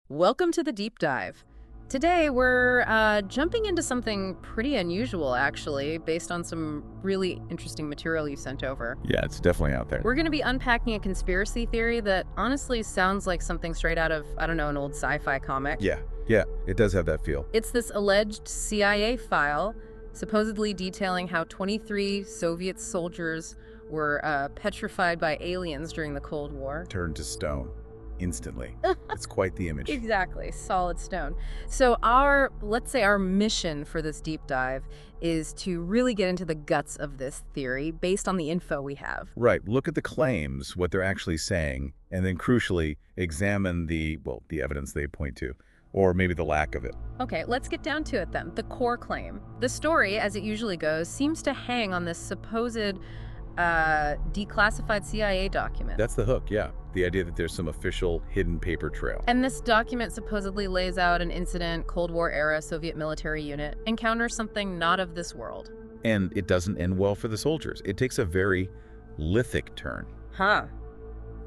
Welcome to the deep dive. Today we're jumping into something pretty unusual, actually, based on some really interesting material you sent over. Yeah, it's definitely out there. We're going to be unpacking a conspiracy theory that honestly sounds like something straight out of, I don't know, an old sci-fi comic. Yeah, it does have that feel. It's this alleged CIA file supposedly detailing how 23 Soviet soldiers were petrified by aliens during the Cold War. Turned to stone instantly. It's quite the image. Exactly, solid stone. So let's say our mission for this deep dive is to really get into the guts of this theory based on the info we have. Right, look at the claims, what they're actually saying, and then crucially, examine the evidence they point to, or maybe the lack of it. Okay, let's get down to it then. The core claim. The story, as it usually goes, seems to hang on this supposed declassified CIA document. That's the hook, yeah. The idea that there's some official hidden paper trail. And this document supposedly lays out an incident Cold War era Soviet military unit encounters something not of this world. And it doesn't end well for the soldiers. It takes a very lithic turn. Huh.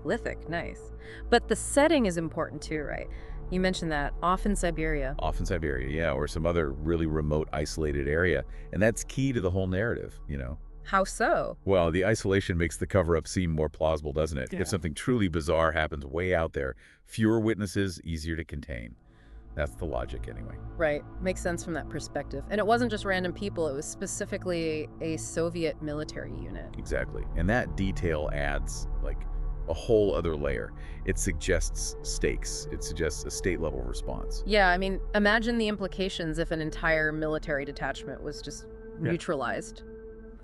Lithic, nice. But the setting is important too, right? You mentioned that, off in Siberia. Off in Siberia, yeah, or some other really remote, isolated area. And that's key to the whole narrative, you know? How so? Well, the isolation makes the cover-up seem more plausible, doesn't it? Yeah. If something truly bizarre happens way out there, fewer witnesses, easier to contain. That's the logic anyway. Right. Makes sense from that perspective. And it wasn't just random people, it was specifically a Soviet military unit. Exactly. And that detail adds, like, a whole other layer. It suggests stakes. It suggests a state-level response. Yeah, I mean, imagine the implications if an entire military detachment was just Yeah. neutralized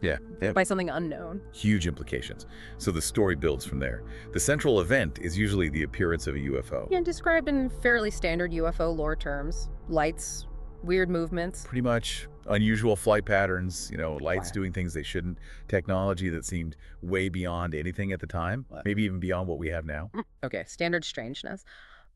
Yeah. by something unknown. Huge implications. So the story builds from there. The central event is usually the appearance of a UFO. Yeah, described in fairly standard UFO lore terms. Lights, weird movements. Pretty much unusual flight patterns, lights Wow. doing things they shouldn't, technology that seemed way beyond anything at the time, maybe even beyond what we have now. Okay, standard strangeness.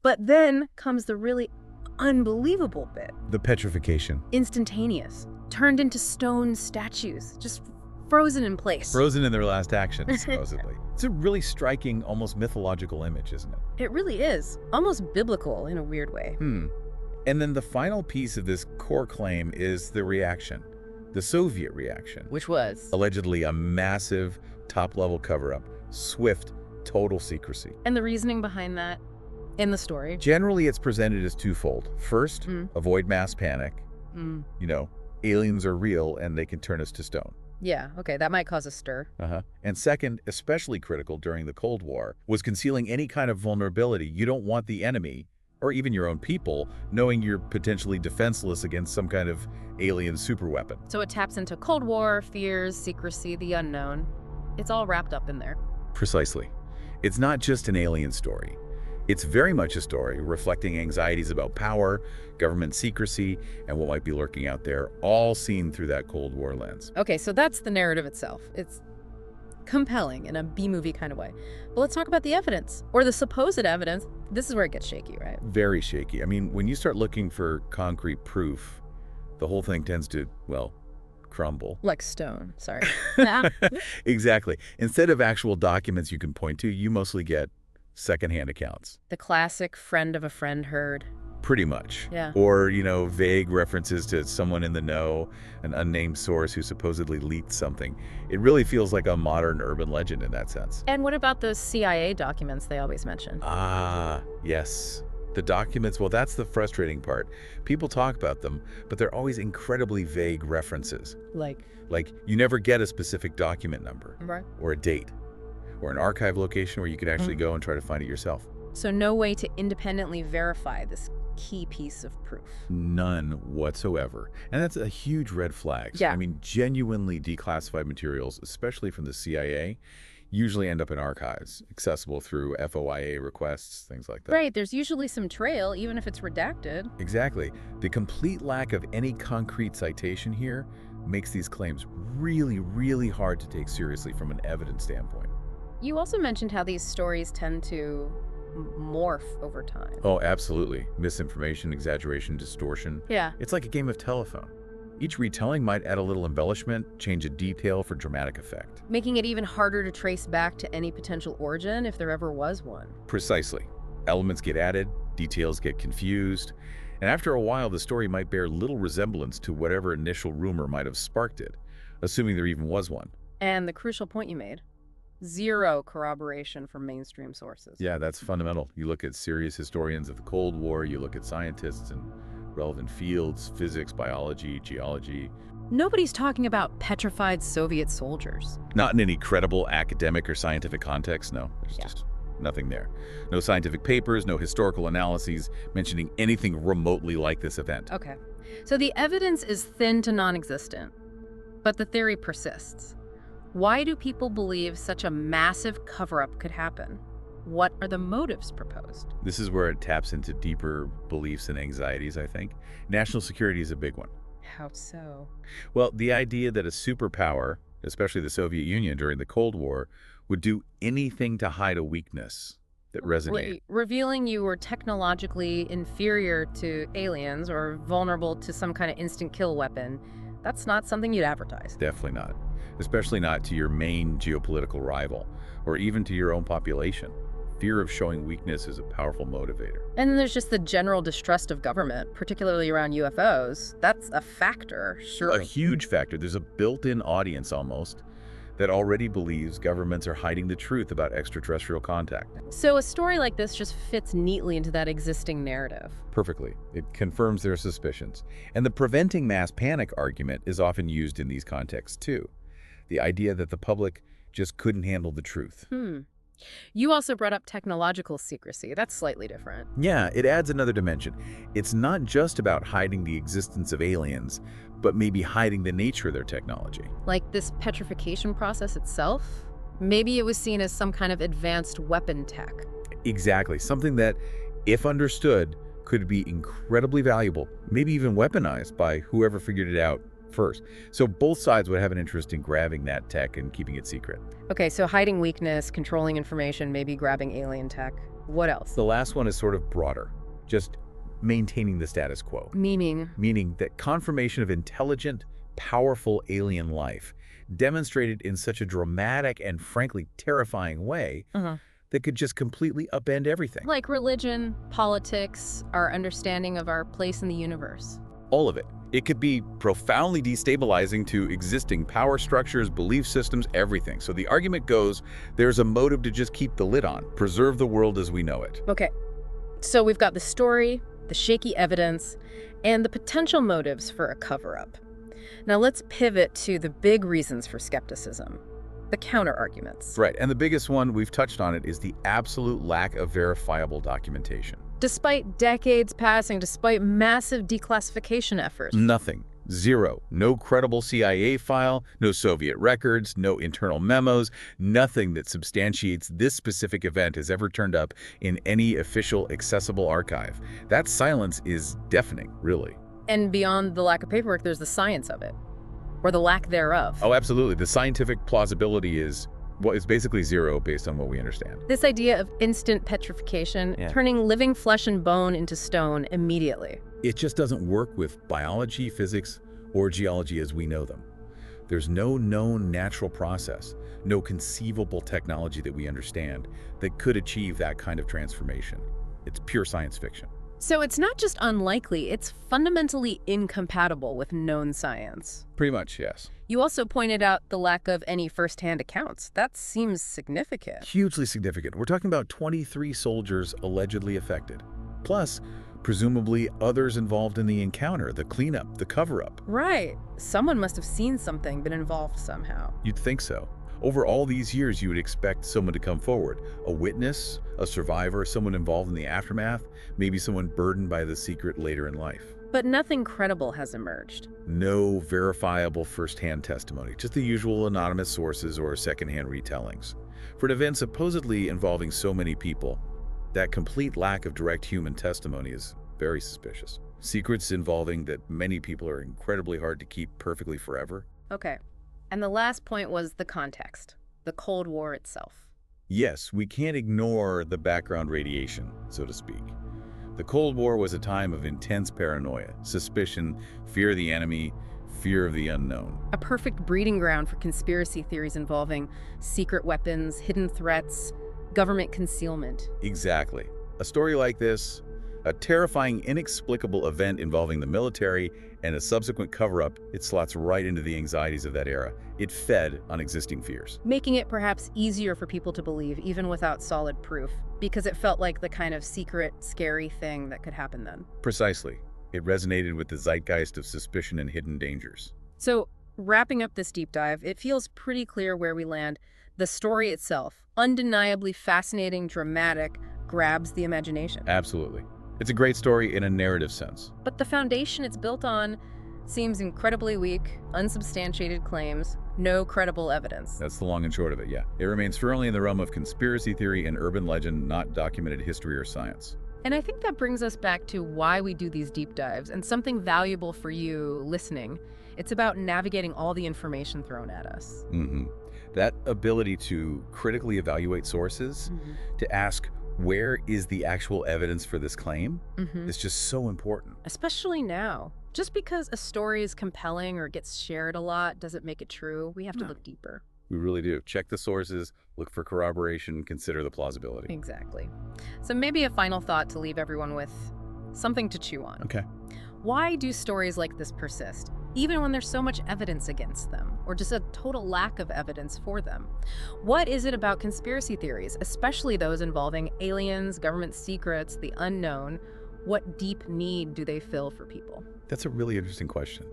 But then comes the really unbelievable bit. The petrification. Instantaneous. Turned into stone statues. Just frozen in place. Frozen in their last action, supposedly. It's a really striking, almost mythological image, isn't it? It really is. Almost biblical in a weird way. And then the final piece of this core claim is the reaction, the Soviet reaction. Which was? Allegedly a massive top-level cover-up, swift, total secrecy. And the reasoning behind that in the story? Generally, it's presented as twofold. First, avoid mass panic. Aliens are real and they can turn us to stone. Yeah, okay, that might cause a stir. And second, especially critical during the Cold War, was concealing any kind of vulnerability. You don't want the enemy, or even your own people, knowing you're potentially defenseless against some kind of alien superweapon. So it taps into Cold War, fears, secrecy, the unknown. It's all wrapped up in there. Precisely. It's not just an alien story. It's very much a story reflecting anxieties about power, government secrecy, and what might be lurking out there, all seen through that Cold War lens. Okay, so that's the narrative itself. It's compelling in a B-movie kind of way. But let's talk about the evidence, or the supposed evidence. This is where it gets shaky, right? Very shaky. I mean, when you start looking for concrete proof, the whole thing tends to, crumble. Like stone, sorry. Exactly. Instead of actual documents you can point to, you mostly get secondhand accounts. The classic friend of a friend heard. Pretty much. Yeah. Or, vague references to someone in the know, an unnamed source who supposedly leaked something. It really feels like a modern urban legend in that sense. And what about those CIA documents they always mention? Ah, yes. The documents, well, that's the frustrating part. People talk about them, but they're always incredibly vague references. Like, you never get a specific document number. right. Or a date. Or an archive location where you could actually go and try to find it yourself. So no way to independently verify this key piece of proof. None whatsoever. And that's a huge red flag. Yeah. I mean, genuinely declassified materials, especially from the CIA, usually end up in archives, accessible through FOIA requests, things like that. Right, there's usually some trail, even if it's redacted. Exactly. The complete lack of any concrete citation here makes these claims really, really hard to take seriously from an evidence standpoint. You also mentioned how these stories tend to morph over time. Oh, absolutely. Misinformation, exaggeration, distortion. Yeah. It's like a game of telephone. Each retelling might add a little embellishment, change a detail for dramatic effect. Making it even harder to trace back to any potential origin if there ever was one. Precisely. Elements get added, details get confused, and after a while the story might bear little resemblance to whatever initial rumor might have sparked it, assuming there even was one. And the crucial point you made, zero corroboration from mainstream sources. Yeah, that's fundamental. You look at serious historians of the Cold War, you look at scientists in relevant fields, physics, biology, geology. Nobody's talking about petrified Soviet soldiers. Not in any credible academic or scientific context, no. There's just nothing there. No scientific papers, no historical analyses mentioning anything remotely like this event. Okay, so the evidence is thin to non-existent, but the theory persists. Why do people believe such a massive cover-up could happen? What are the motives proposed? This is where it taps into deeper beliefs and anxieties, I think. National security is a big one. How so? Well, the idea that a superpower, especially the Soviet Union during the Cold War, would do anything to hide a weakness that resonated. Wait, revealing you were technologically inferior to aliens or vulnerable to some kind of instant kill weapon, that's not something you'd advertise. Definitely not. Especially not to your main geopolitical rival, or even to your own population. Fear of showing weakness is a powerful motivator. And then there's just the general distrust of government, particularly around UFOs. That's a factor, sure. A huge factor. There's a built-in audience almost that already believes governments are hiding the truth about extraterrestrial contact. So a story like this just fits neatly into that existing narrative. Perfectly. It confirms their suspicions. And the preventing mass panic argument is often used in these contexts too. The idea that the public just couldn't handle the truth. You also brought up technological secrecy. That's slightly different. Yeah, it adds another dimension. It's not just about hiding the existence of aliens, but maybe hiding the nature of their technology. Like this petrification process itself? Maybe it was seen as some kind of advanced weapon tech. Exactly. Something that, if understood, could be incredibly valuable, maybe even weaponized by whoever figured it out first. So both sides would have an interest in grabbing that tech and keeping it secret. Okay, so hiding weakness, controlling information, maybe grabbing alien tech. What else? The last one is sort of broader, just maintaining the status quo. Meaning that confirmation of intelligent, powerful alien life demonstrated in such a dramatic and frankly terrifying way that could just completely upend everything. Like religion, politics, our understanding of our place in the universe. All of it. It could be profoundly destabilizing to existing power structures, belief systems, everything. So the argument goes, there's a motive to just keep the lid on, preserve the world as we know it. Okay, so we've got the story, the shaky evidence, and the potential motives for a cover-up. Now let's pivot to the big reasons for skepticism, the counter-arguments. Right, and the biggest one, we've touched on it, is the absolute lack of verifiable documentation. Despite decades passing, despite massive declassification efforts. Nothing. Zero. No credible CIA file, no Soviet records, no internal memos, nothing that substantiates this specific event has ever turned up in any official accessible archive. That silence is deafening, really. And beyond the lack of paperwork, there's the science of it, or the lack thereof. Oh, absolutely. The scientific plausibility is basically zero based on what we understand. This idea of instant petrification, turning living flesh and bone into stone immediately. It just doesn't work with biology, physics, or geology as we know them. There's no known natural process, no conceivable technology that we understand that could achieve that kind of transformation. It's pure science fiction. So it's not just unlikely, it's fundamentally incompatible with known science. Pretty much, yes. You also pointed out the lack of any first-hand accounts. That seems significant. Hugely significant. We're talking about 23 soldiers allegedly affected. Plus, presumably others involved in the encounter, the cleanup, the cover-up. Right. Someone must have seen something, been involved somehow. You'd think so. Over all these years, you would expect someone to come forward. A witness, a survivor, someone involved in the aftermath, maybe someone burdened by the secret later in life. But nothing credible has emerged. No verifiable first-hand testimony, just the usual anonymous sources or second-hand retellings. For an event supposedly involving so many people, that complete lack of direct human testimony is very suspicious. Secrets involving that many people are incredibly hard to keep perfectly forever. Okay. And the last point was the context, the Cold War itself. Yes, we can't ignore the background radiation, so to speak. The Cold War was a time of intense paranoia, suspicion, fear of the enemy, fear of the unknown. A perfect breeding ground for conspiracy theories involving secret weapons, hidden threats, government concealment. Exactly. A story like this, A terrifying, inexplicable event involving the military and a subsequent cover-up, it slots right into the anxieties of that era. It fed on existing fears. Making it perhaps easier for people to believe, even without solid proof, because it felt like the kind of secret, scary thing that could happen then. Precisely. It resonated with the zeitgeist of suspicion and hidden dangers. So, wrapping up this deep dive, it feels pretty clear where we land. The story itself, undeniably fascinating, dramatic, grabs the imagination. Absolutely. It's a great story in a narrative sense. But the foundation it's built on seems incredibly weak, unsubstantiated claims, no credible evidence. That's the long and short of it, yeah. It remains firmly in the realm of conspiracy theory and urban legend, not documented history or science. And I think that brings us back to why we do these deep dives, and something valuable for you listening. It's about navigating all the information thrown at us. That ability to critically evaluate sources, to ask, where is the actual evidence for this claim, is just so important. Especially now. Just because a story is compelling or gets shared a lot doesn't make it true. We have to look deeper. We really do. Check the sources, look for corroboration, consider the plausibility. Exactly. So maybe a final thought to leave everyone with, something to chew on. Okay. Why do stories like this persist, even when there's so much evidence against them, or just a total lack of evidence for them? What is it about conspiracy theories, especially those involving aliens, government secrets, the unknown? What deep need do they fill for people? That's a really interesting question.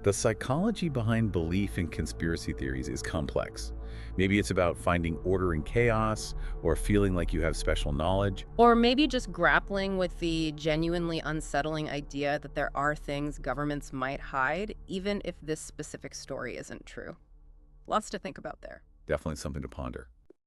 The psychology behind belief in conspiracy theories is complex. Maybe it's about finding order in chaos, or feeling like you have special knowledge. Or maybe just grappling with the genuinely unsettling idea that there are things governments might hide, even if this specific story isn't true. Lots to think about there. Definitely something to ponder.